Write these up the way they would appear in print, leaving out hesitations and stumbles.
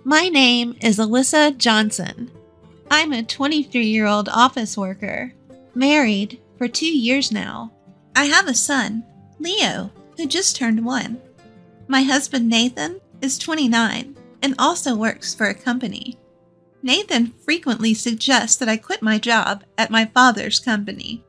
My name is Alyssa Johnson. I'm a 23-year-old office worker, married for 2 years now. I have a son, Leo, who just turned 1. My husband, Nathan, is 29 and also works for a company. Nathan frequently suggests that I quit my job at my father's company,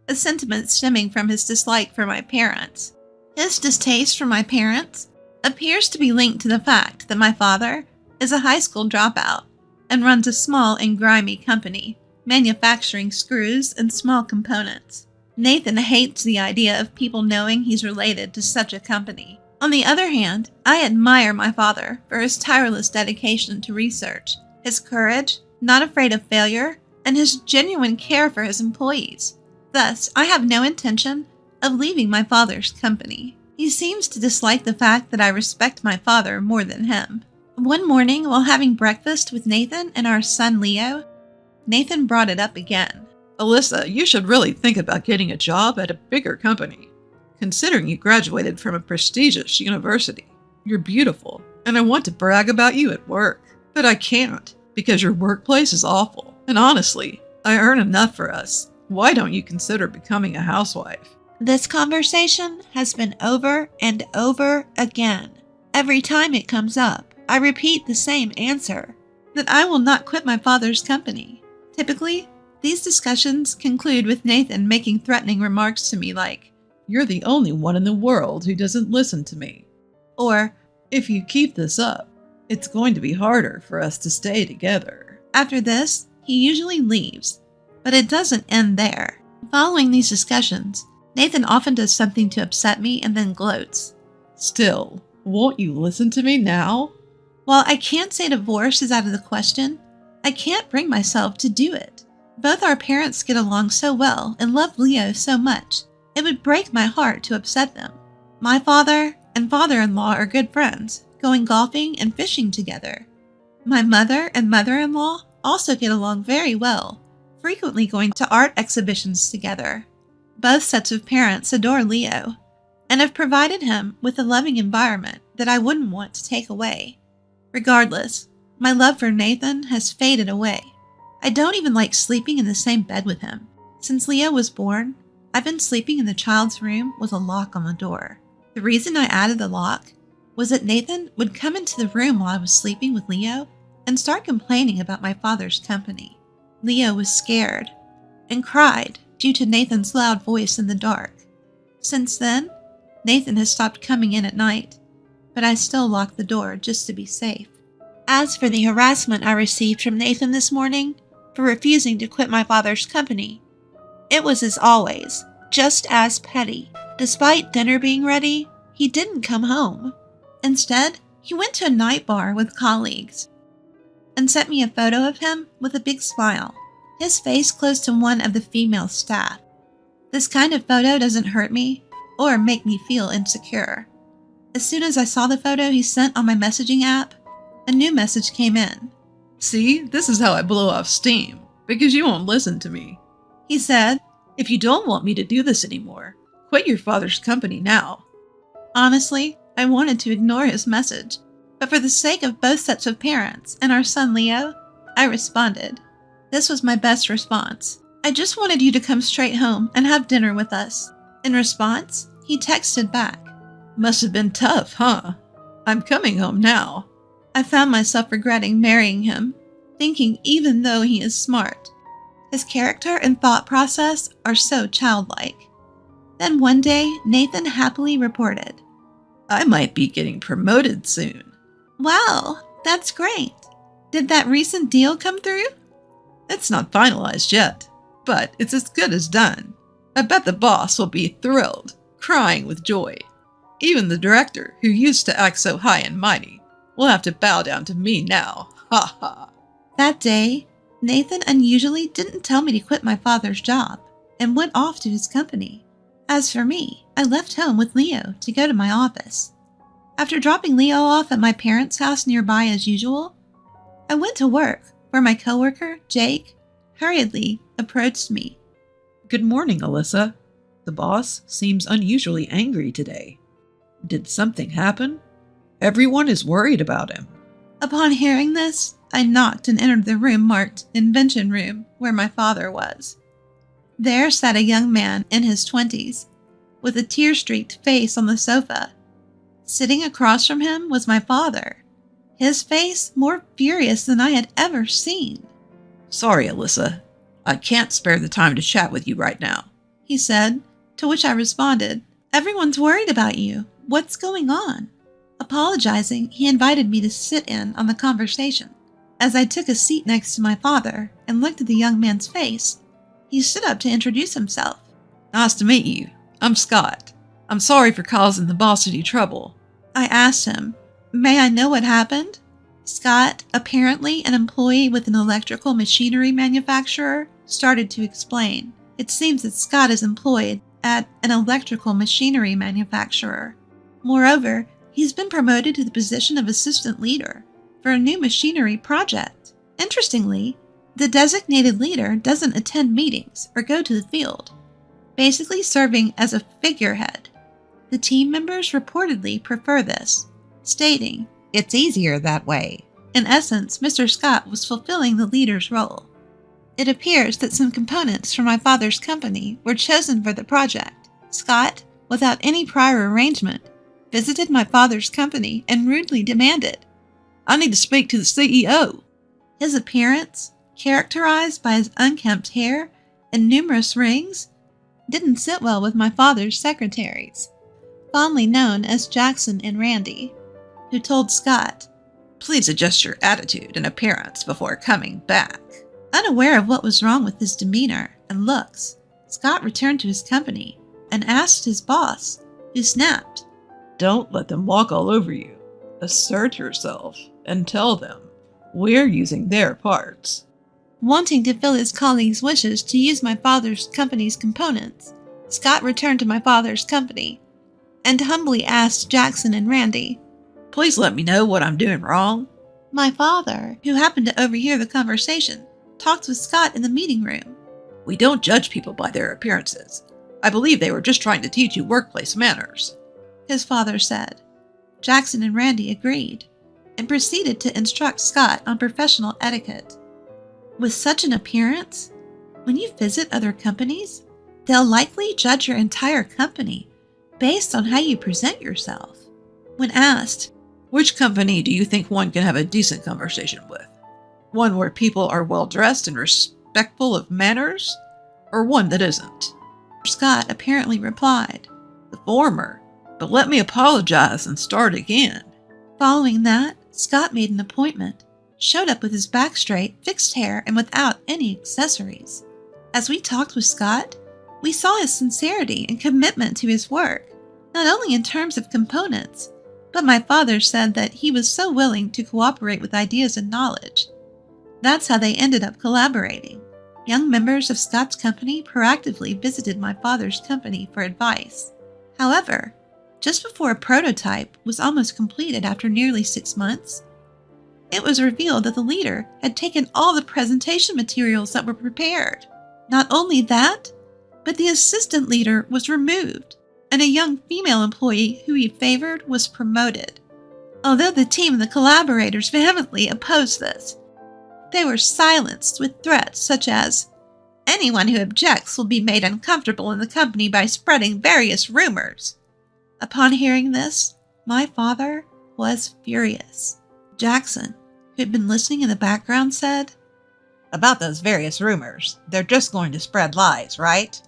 a sentiment stemming from his dislike for my parents. His distaste for my parents appears to be linked to the fact that my father is a high school dropout and runs a small and grimy company, manufacturing screws and small components. Nathan hates the idea of people knowing he's related to such a company. On the other hand, I admire my father for his tireless dedication to research, his courage, not afraid of failure, and his genuine care for his employees. Thus, I have no intention of leaving my father's company. He seems to dislike the fact that I respect my father more than him. One morning, while having breakfast with Nathan and our son Leo, Nathan brought it up again. Alyssa, you should really think about getting a job at a bigger company. Considering you graduated from a prestigious university, you're beautiful, and I want to brag about you at work. But I can't, because your workplace is awful. And honestly, I earn enough for us. Why don't you consider becoming a housewife? This conversation has been over and over again. Every time it comes up, I repeat the same answer, that I will not quit my father's company. Typically, these discussions conclude with Nathan making threatening remarks to me like, "You're the only one in the world who doesn't listen to me." or, "If you keep this up, it's going to be harder for us to stay together." after this, he usually leaves, but it doesn't end there. Following these discussions, Nathan often does something to upset me and then gloats. "Still, won't you listen to me now?" While I can't say divorce is out of the question, I can't bring myself to do it. Both our parents get along so well and love Leo so much, it would break my heart to upset them. My father and father-in-law are good friends, going golfing and fishing together. My mother and mother-in-law also get along very well, frequently going to art exhibitions together. Both sets of parents adore Leo and have provided him with a loving environment that I wouldn't want to take away. Regardless, my love for Nathan has faded away. I don't even like sleeping in the same bed with him. Since Leo was born, I've been sleeping in the child's room with a lock on the door. The reason I added the lock was that Nathan would come into the room while I was sleeping with Leo and start complaining about my father's company. Leo was scared and cried due to Nathan's loud voice in the dark. Since then, Nathan has stopped coming in at night, but I still lock the door just to be safe. As for the harassment I received from Nathan this morning for refusing to quit my father's company, it was as always, just as petty. Despite dinner being ready, he didn't come home. Instead, he went to a night bar with colleagues and sent me a photo of him with a big smile, his face close to one of the female staff. This kind of photo doesn't hurt me or make me feel insecure. As soon as I saw the photo he sent on my messaging app, a new message came in. "See, this is how I blow off steam, because you won't listen to me." He said, "If you don't want me to do this anymore, quit your father's company now." honestly, I wanted to ignore his message, but for the sake of both sets of parents and our son Leo, I responded. This was my best response. "I just wanted you to come straight home and have dinner with us." In response, he texted back. "Must have been tough, huh? I'm coming home now." I found myself regretting marrying him, thinking even though he is smart, his character and thought process are so childlike. Then one day, Nathan happily reported, "I might be getting promoted soon." "Wow, that's great. Did that recent deal come through?" "It's not finalized yet, but it's as good as done. I bet the boss will be thrilled, crying with joy. Even the director, who used to act so high and mighty, will have to bow down to me now. Ha ha." That day, Nathan unusually didn't tell me to quit my father's job and went off to his company. As for me, I left home with Leo to go to my office. After dropping Leo off at my parents' house nearby as usual, I went to work where my coworker, Jake, hurriedly approached me. "Good morning, Alyssa. The boss seems unusually angry today. Did something happen? Everyone is worried about him." Upon hearing this, I knocked and entered the room marked Invention Room, where my father was. There sat a young man in his 20s, with a tear-streaked face on the sofa. Sitting across from him was my father, his face more furious than I had ever seen. "Sorry, Alyssa. I can't spare the time to chat with you right now," he said, to which I responded, "Everyone's worried about you. What's going on?" Apologizing, he invited me to sit in on the conversation. As I took a seat next to my father and looked at the young man's face, he stood up to introduce himself. "Nice to meet you. I'm Scott. I'm sorry for causing the boss any trouble." I asked him, "May I know what happened?" Scott, apparently an employee with an electrical machinery manufacturer, started to explain. It seems that Scott is employed at an electrical machinery manufacturer. Moreover, he's been promoted to the position of assistant leader for a new machinery project. Interestingly, the designated leader doesn't attend meetings or go to the field, basically serving as a figurehead. The team members reportedly prefer this, stating, "It's easier that way." In essence, Mr. Scott was fulfilling the leader's role. It appears that some components from my father's company were chosen for the project. Scott, without any prior arrangement, visited my father's company and rudely demanded, "I need to speak to the CEO." His appearance, characterized by his unkempt hair and numerous rings, didn't sit well with my father's secretaries, fondly known as Jackson and Randy, who told Scott, "Please adjust your attitude and appearance before coming back." Unaware of what was wrong with his demeanor and looks, Scott returned to his company and asked his boss, who snapped, "Don't let them walk all over you. Assert yourself and tell them we're using their parts." Wanting to fill his colleagues' wishes to use my father's company's components, Scott returned to my father's company and humbly asked Jackson and Randy, "Please let me know what I'm doing wrong." My father, who happened to overhear the conversation, talked with Scott in the meeting room. "We don't judge people by their appearances. I believe they were just trying to teach you workplace manners," his father said. Jackson and Randy agreed and proceeded to instruct Scott on professional etiquette. With such an appearance, when you visit other companies, they'll likely judge your entire company based on how you present yourself. When asked, "Which company do you think one can have a decent conversation with? One where people are well-dressed and respectful of manners, or one that isn't?" Scott apparently replied, "The former, but let me apologize and start again." Following that, Scott made an appointment, showed up with his back straight, fixed hair, and without any accessories. As we talked with Scott, we saw his sincerity and commitment to his work, not only in terms of components, but my father said that he was so willing to cooperate with ideas and knowledge. That's how they ended up collaborating. Young members of Scott's company proactively visited my father's company for advice. However, just before a prototype was almost completed after nearly 6 months, it was revealed that the leader had taken all the presentation materials that were prepared. Not only that, but the assistant leader was removed, and a young female employee who he favored was promoted. Although the team and the collaborators vehemently opposed this, they were silenced with threats such as, "Anyone who objects will be made uncomfortable in the company by spreading various rumors." Upon hearing this, my father was furious. Jackson, who had been listening in the background, said, "About those various rumors, they're just going to spread lies, right?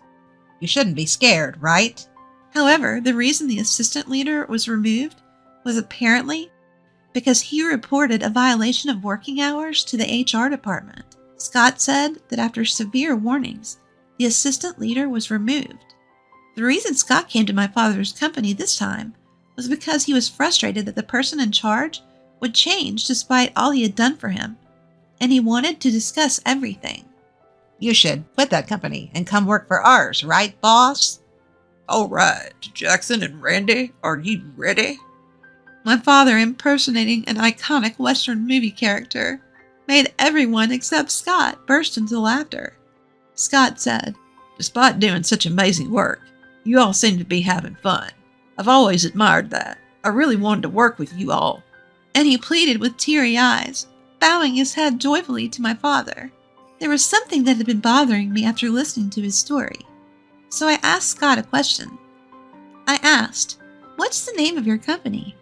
You shouldn't be scared, right?" However, the reason the assistant leader was removed was apparently because he reported a violation of working hours to the HR department. Scott said that after severe warnings, the assistant leader was removed. The reason Scott came to my father's company this time was because he was frustrated that the person in charge would change despite all he had done for him, and he wanted to discuss everything. "You should quit that company and come work for ours, right, boss?" "All right, Jackson and Randy, are you ready?" My father, impersonating an iconic Western movie character, made everyone except Scott burst into laughter. Scott said, "Despite doing such amazing work, you all seem to be having fun. I've always admired that. I really wanted to work with you all. and he pleaded with teary eyes, bowing his head joyfully to my father. There was something that had been bothering me after listening to his story, so I asked Scott a question. I asked, "What's the name of your company?"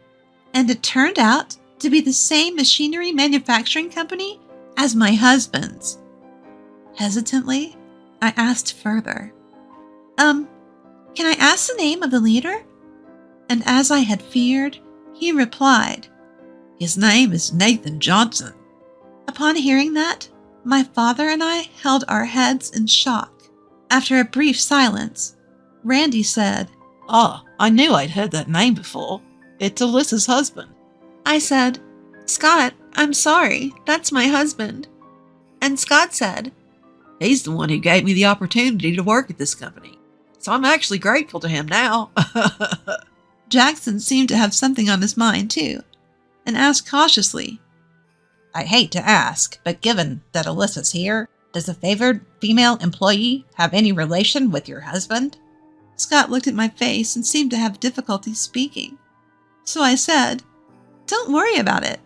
And it turned out to be the same machinery manufacturing company as my husband's. Hesitantly, I asked further, can I ask the name of the leader?" And as I had feared, he replied, "His name is Nathan Johnson." Upon hearing that, my father and I held our heads in shock. After a brief silence, Randy said, I knew I'd heard that name before. It's Alyssa's husband." I said, "Scott, I'm sorry, that's my husband." And Scott said, "He's the one who gave me the opportunity to work at this company, so I'm actually grateful to him now." Jackson seemed to have something on his mind, too, and asked cautiously, I hate to ask, but given that Alyssa's here, does the favored female employee have any relation with your husband? Scott looked at my face and seemed to have difficulty speaking. So I said, "Don't worry about it.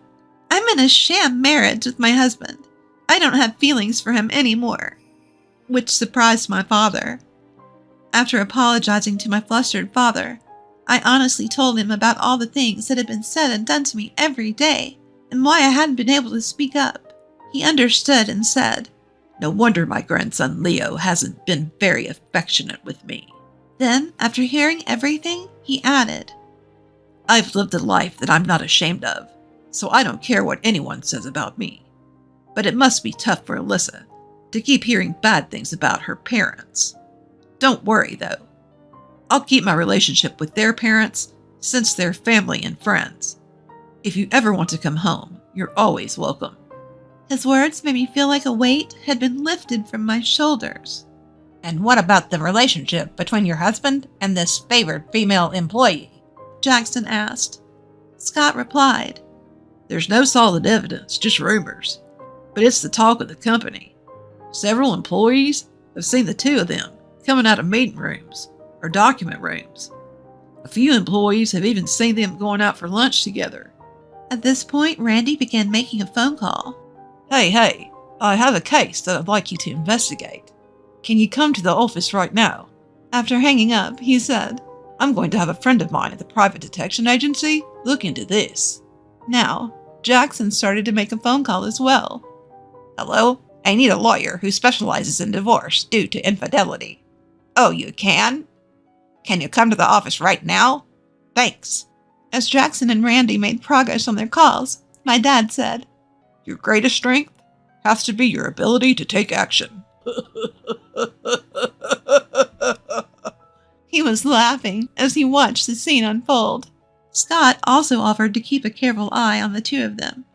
I'm in a sham marriage with my husband. I don't have feelings for him anymore," which surprised my father. After apologizing to my flustered father, I honestly told him about all the things that had been said and done to me every day, and why I hadn't been able to speak up. He understood and said, "No wonder my grandson Leo hasn't been very affectionate with me." Then, after hearing everything, he added, "I've lived a life that I'm not ashamed of, so I don't care what anyone says about me. But it must be tough for Alyssa to keep hearing bad things about her parents. Don't worry, though. I'll keep my relationship with their parents since they're family and friends. If you ever want to come home, you're always welcome." His words made me feel like a weight had been lifted from my shoulders. And what about the relationship between your husband and this favored female employee? Jackson asked. Scott replied, "There's no solid evidence, just rumors. But it's the talk of the company. Several employees have seen the two of them coming out of meeting rooms or document rooms. A few employees have even seen them going out for lunch together." At this point, Randy began making a phone call. Hey, I have a case that I'd like you to investigate. Can you come to the office right now?" After hanging up, he said, "I'm going to have a friend of mine at the private detection agency look into this." Now, Jackson started to make a phone call as well. Hello? I need a lawyer who specializes in divorce due to infidelity. Oh, you can? Can you come to the office right now? Thanks. As Jackson and Randy made progress on their calls, my dad said, "Your greatest strength has to be your ability to take action." He was laughing as he watched the scene unfold. Scott also offered to keep a careful eye on the two of them.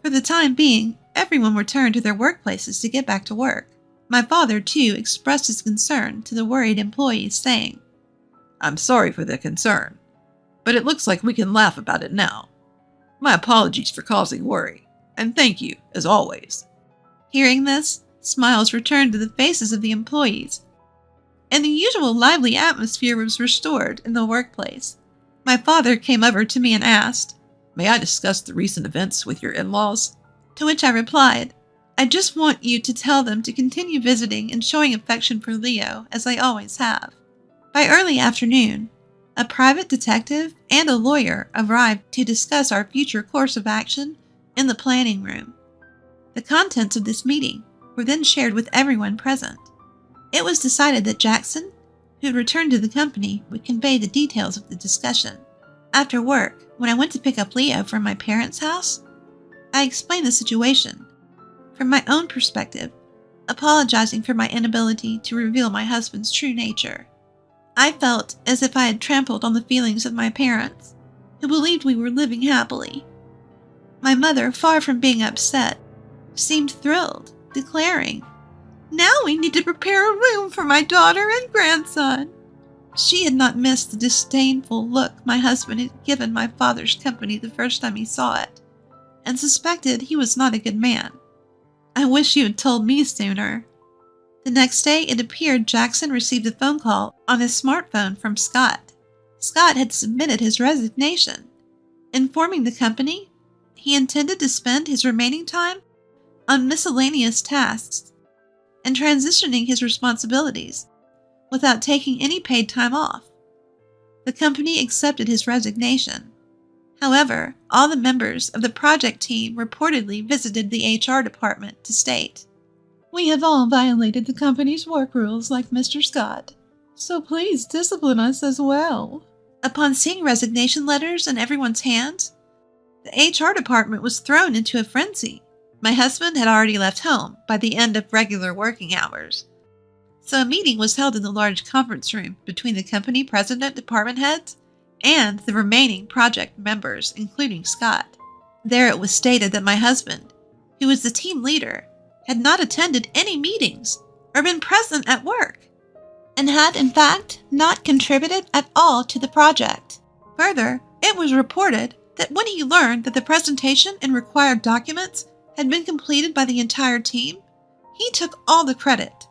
For the time being, everyone returned to their workplaces to get back to work. My father, too, expressed his concern to the worried employees, saying, "I'm sorry for the concern, but it looks like we can laugh about it now. My apologies for causing worry, and thank you, as always." Hearing this, smiles returned to the faces of the employees, and the usual lively atmosphere was restored in the workplace. My father came over to me and asked, "May I discuss the recent events with your in-laws?" To which I replied, "I just want you to tell them to continue visiting and showing affection for Leo, as I always have." By early afternoon, a private detective and a lawyer arrived to discuss our future course of action in the planning room. The contents of this meeting were then shared with everyone present. It was decided that Jackson, who had returned to the company, would convey the details of the discussion. After work, when I went to pick up Leo from my parents' house, I explained the situation. From my own perspective, apologizing for my inability to reveal my husband's true nature. I felt as if I had trampled on the feelings of my parents, who believed we were living happily. My mother, far from being upset, seemed thrilled, declaring, "Now we need to prepare a room for my daughter and grandson." She had not missed the disdainful look my husband had given my father's company the first time he saw it, and suspected he was not a good man. I wish you had told me sooner. The next day, it appeared Jackson received a phone call on his smartphone from Scott. Scott had submitted his resignation. Informing the company, he intended to spend his remaining time on miscellaneous tasks and transitioning his responsibilities without taking any paid time off. The company accepted his resignation. However, all the members of the project team reportedly visited the HR department to state, "We have all violated the company's work rules like Mr. Scott, so please discipline us as well." Upon seeing resignation letters in everyone's hands, the HR department was thrown into a frenzy. My husband had already left home by the end of regular working hours, so a meeting was held in the large conference room between the company president, department heads, and the remaining project members, including Scott. There it was stated that my husband, who was the team leader, had not attended any meetings or been present at work, and had in fact not contributed at all to the project. Further, it was reported that when he learned that the presentation and required documents had been completed by the entire team, he took all the credit,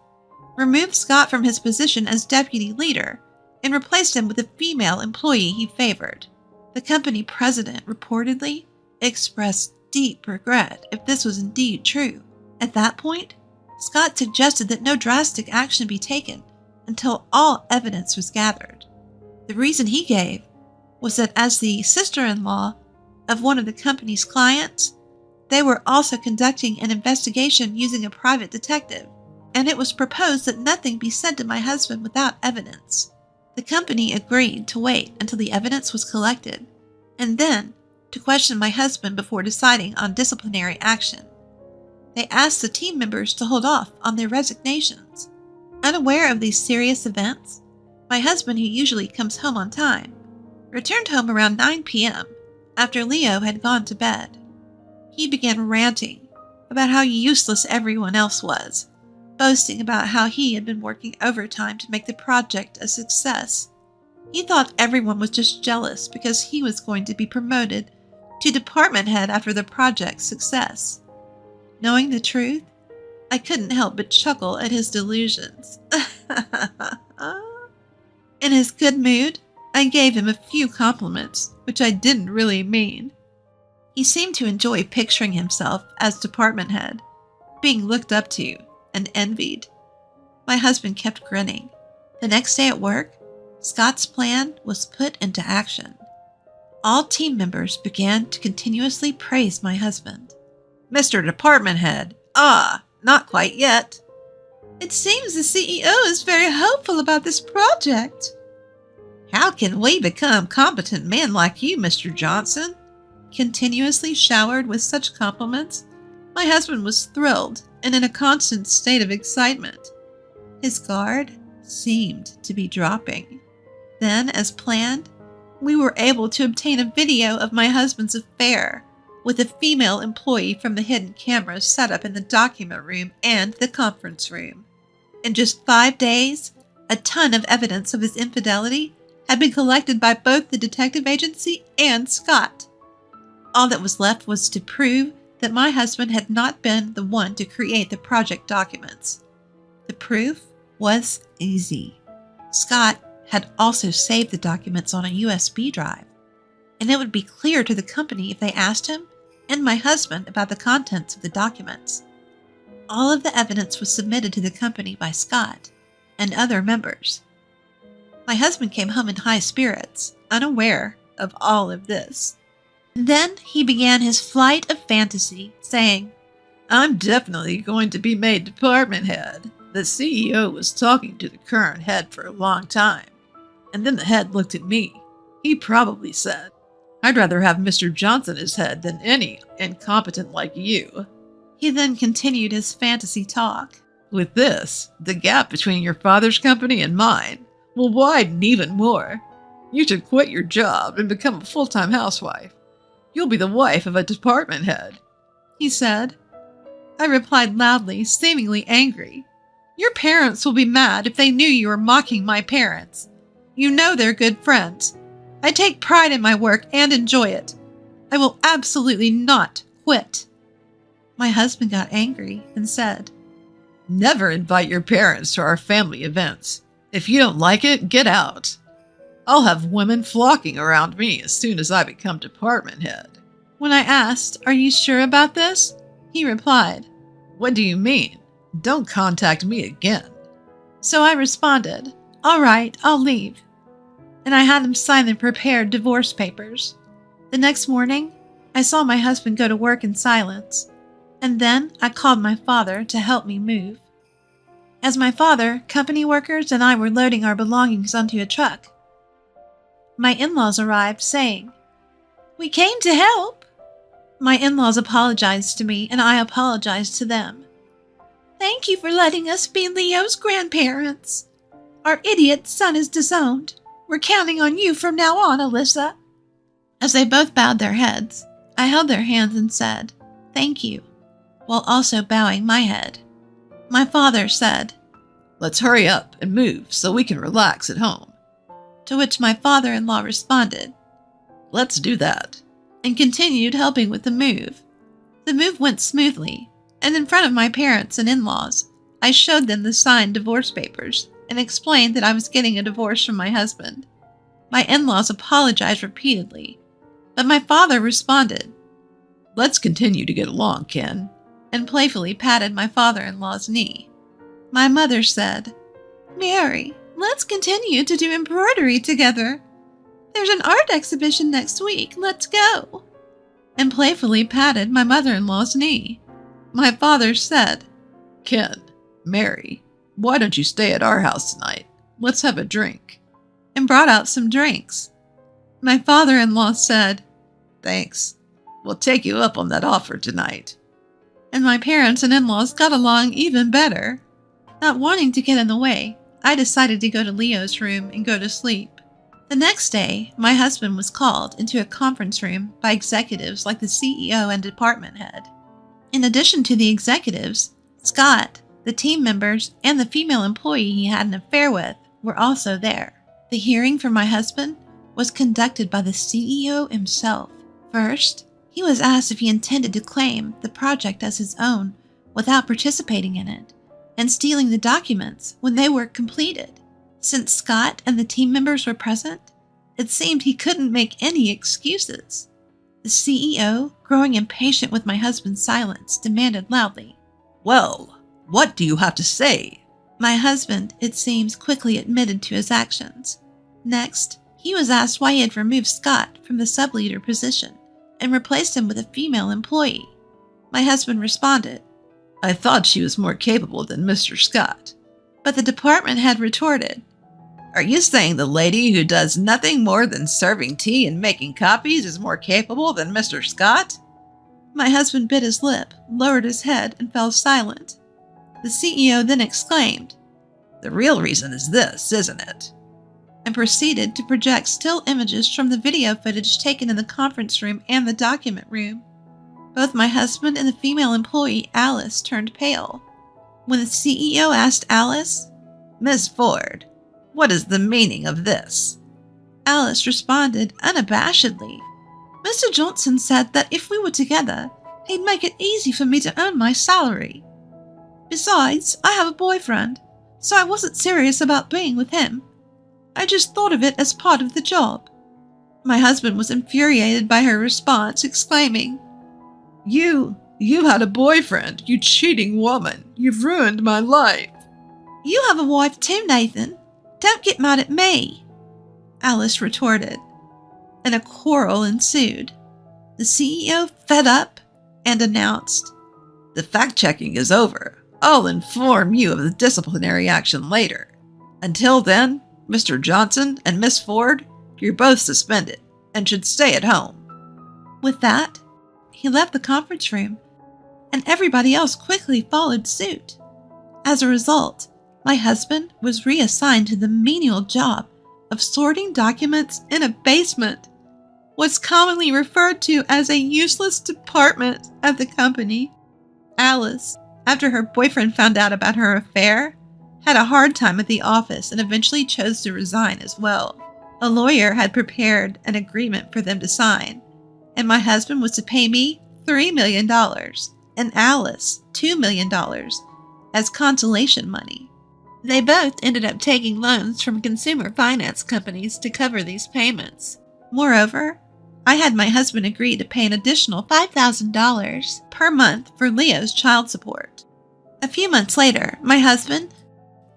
removed Scott from his position as deputy leader, and replaced him with a female employee he favored. The company president reportedly expressed deep regret if this was indeed true. At that point, Scott suggested that no drastic action be taken until all evidence was gathered. The reason he gave was that as the sister-in-law of one of the company's clients, they were also conducting an investigation using a private detective, and it was proposed that nothing be said to my husband without evidence. The company agreed to wait until the evidence was collected, and then to question my husband before deciding on disciplinary action. They asked the team members to hold off on their resignations. Unaware of these serious events, my husband, who usually comes home on time, returned home around 9 p.m. after Leo had gone to bed. He began ranting about how useless everyone else was, boasting about how he had been working overtime to make the project a success. He thought everyone was just jealous because he was going to be promoted to department head after the project's success. Knowing the truth, I couldn't help but chuckle at his delusions. In his good mood, I gave him a few compliments, which I didn't really mean. He seemed to enjoy picturing himself as department head, being looked up to and envied. My husband kept grinning. The next day at work, Scott's plan was put into action. All team members began to continuously praise my husband. "Mr. Department Head, not quite yet. It seems the CEO is very hopeful about this project. How can we become competent men like you, Mr. Johnson?" Continuously showered with such compliments, my husband was thrilled and in a constant state of excitement. His guard seemed to be dropping. Then, as planned, we were able to obtain a video of my husband's affair with a female employee from the hidden cameras set up in the document room and the conference room. In just 5 days, a ton of evidence of his infidelity had been collected by both the detective agency and Scott. All that was left was to prove that my husband had not been the one to create the project documents. The proof was easy. Scott had also saved the documents on a USB drive, and it would be clear to the company if they asked him and my husband about the contents of the documents. All of the evidence was submitted to the company by Scott and other members. My husband came home in high spirits, unaware of all of this. Then he began his flight of fantasy, saying, "I'm definitely going to be made department head. The CEO was talking to the current head for a long time. And then the head looked at me. He probably said, 'I'd rather have Mr. Johnson as head than any incompetent like you.'" He then continued his fantasy talk. "With this, the gap between your father's company and mine will widen even more. You should quit your job and become a full-time housewife. You'll be the wife of a department head," he said. I replied loudly, seemingly angry. "Your parents will be mad if they knew you were mocking my parents. You know they're good friends. I take pride in my work and enjoy it. I will absolutely not quit." My husband got angry and said, "Never invite your parents to our family events. If you don't like it, get out. I'll have women flocking around me as soon as I become department head." When I asked, "Are you sure about this?" he replied, "What do you mean? Don't contact me again." So I responded, "All right, I'll leave." And I had him sign the prepared divorce papers. The next morning, I saw my husband go to work in silence, and then I called my father to help me move. As my father, company workers, and I were loading our belongings onto a truck, my in-laws arrived saying, "We came to help." My in-laws apologized to me, and I apologized to them. "Thank you for letting us be Leo's grandparents. Our idiot son is disowned. We're counting on you from now on, Alyssa." As they both bowed their heads, I held their hands and said, "Thank you," while also bowing my head. My father said, "Let's hurry up and move so we can relax at home." to which my father-in-law responded, "Let's do that," and continued helping with the move. The move went smoothly, and in front of my parents and in-laws, I showed them the signed divorce papers and explained that I was getting a divorce from my husband. My in-laws apologized repeatedly, but my father responded, "Let's continue to get along, Ken," and playfully patted my father-in-law's knee. My mother said, "Mary, let's continue to do embroidery together. There's an art exhibition next week. Let's go," and playfully patted my mother-in-law's knee. My father said, "Ken, Mary, why don't you stay at our house tonight? Let's have a drink," and brought out some drinks. My father-in-law said, "Thanks. We'll take you up on that offer tonight." and my parents and in-laws got along even better. Not wanting to get in the way, I decided to go to Leo's room and go to sleep. The next day, my husband was called into a conference room by executives like the CEO and department head. In addition to the executives, Scott, the team members, and the female employee he had an affair with were also there. The hearing for my husband was conducted by the CEO himself. First, he was asked if he intended to claim the project as his own without participating in it and stealing the documents when they were completed. Since Scott and the team members were present, it seemed he couldn't make any excuses. The CEO, growing impatient with my husband's silence, demanded loudly, "Well, what do you have to say?" My husband, it seems, quickly admitted to his actions. Next, he was asked why he had removed Scott from the sub-leader position and replaced him with a female employee. My husband responded, "I thought she was more capable than Mr. Scott." but the department head retorted, "Are you saying the lady who does nothing more than serving tea and making copies is more capable than Mr. Scott?" My husband bit his lip, lowered his head, and fell silent. The CEO then exclaimed, "The real reason is this, isn't it?" and proceeded to project still images from the video footage taken in the conference room and the document room. Both my husband and the female employee, Alice, turned pale. When the CEO asked Alice, "Miss Ford, what is the meaning of this?" Alice responded unabashedly, "Mr. Johnson said that if we were together, he'd make it easy for me to earn my salary. Besides, I have a boyfriend, so I wasn't serious about being with him. I just thought of it as part of the job." My husband was infuriated by her response, exclaiming, You had a boyfriend, you cheating woman. You've ruined my life." "You have a wife too, Nathan. Don't get mad at me," Alice retorted, and a quarrel ensued. The CEO fed up and announced, "The fact-checking is over. I'll inform you of the disciplinary action later. Until then, Mr. Johnson and Miss Ford, you're both suspended and should stay at home." With that, he left the conference room, and everybody else quickly followed suit. As a result, my husband was reassigned to the menial job of sorting documents in a basement, what's commonly referred to as a useless department at the company. Alice, after her boyfriend found out about her affair, had a hard time at the office and eventually chose to resign as well. A lawyer had prepared an agreement for them to sign, and my husband was to pay me $3 million and Alice $2 million as consolation money. They both ended up taking loans from consumer finance companies to cover these payments. Moreover, I had my husband agree to pay an additional $5,000 per month for Leo's child support. A few months later, my husband,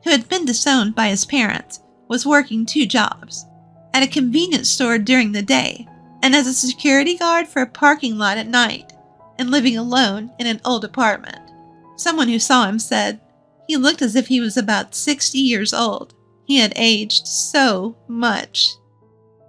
who had been disowned by his parents, was working 2 jobs, at a convenience store during the day and as a security guard for a parking lot at night, and living alone in an old apartment. Someone who saw him said he looked as if he was about 60 years old. He had aged so much.